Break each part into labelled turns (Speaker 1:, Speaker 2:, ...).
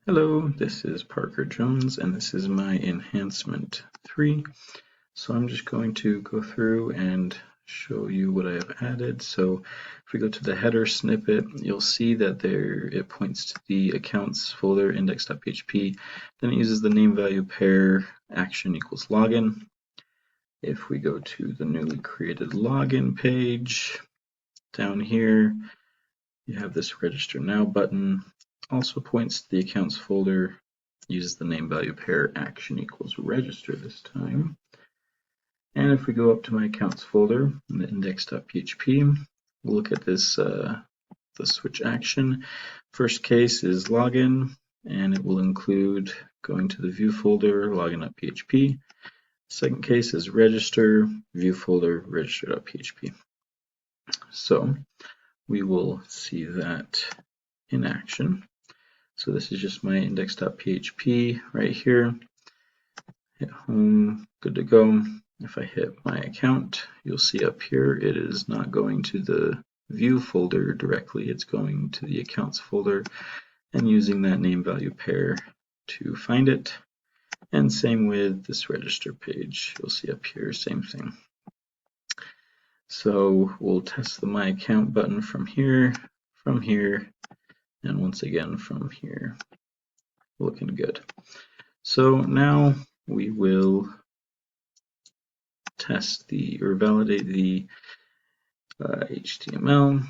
Speaker 1: Hello, this is Parker Jones, and this is my Enhancement 3. So I'm just going to go through and show you what I have added. So if we go to the header snippet, you'll see that there it points to the accounts folder index.php. Then it uses the name value pair action equals login. If we go to the newly created login page, down here you have this register now button. Also points to the accounts folder, uses the name value pair action equals register this time. And if we go up to my accounts folder in the index.php, we'll look at this the switch action. First case is login, and it will include going to the view folder, login.php. Second case is register, view folder, register.php. So we will see that in action. So this is just my index.php right here. Hit home, good to go. If I hit my account, you'll see up here it is not going to the view folder directly, it's going to the accounts folder and using that name value pair to find it. And same with this register page, you'll see up here, same thing. So we'll test the my account button from here, and once again from here. Looking good. So now we will test or validate the HTML.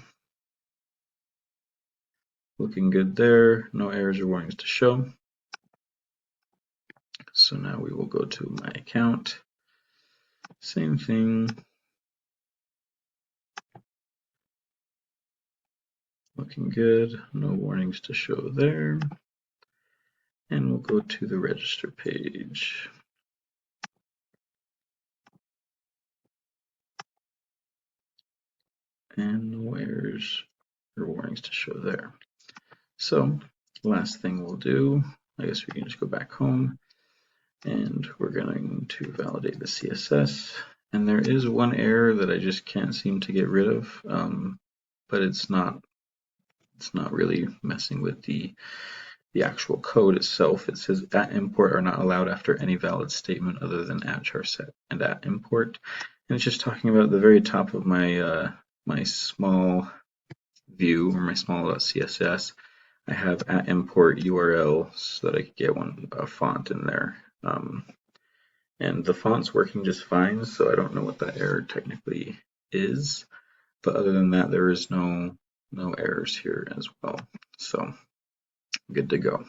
Speaker 1: Looking good there, no errors or warnings to show. So now we will go to my account. Same thing. Looking good, no warnings to show there. And we'll go to the register page. And no errors or warnings to show there. So last thing we'll do, I guess we can just go back home and we're going to validate the CSS. And there is one error that I just can't seem to get rid of, but it's not really messing with the actual code itself. It says @import are not allowed after any valid statement other than @charset and @import. And it's just talking about the very top of my my small view or my small CSS. I have @import URL so that I could get a font in there. And the font's working just fine, so I don't know what that error technically is. But other than that, there is no errors here as well. So good to go.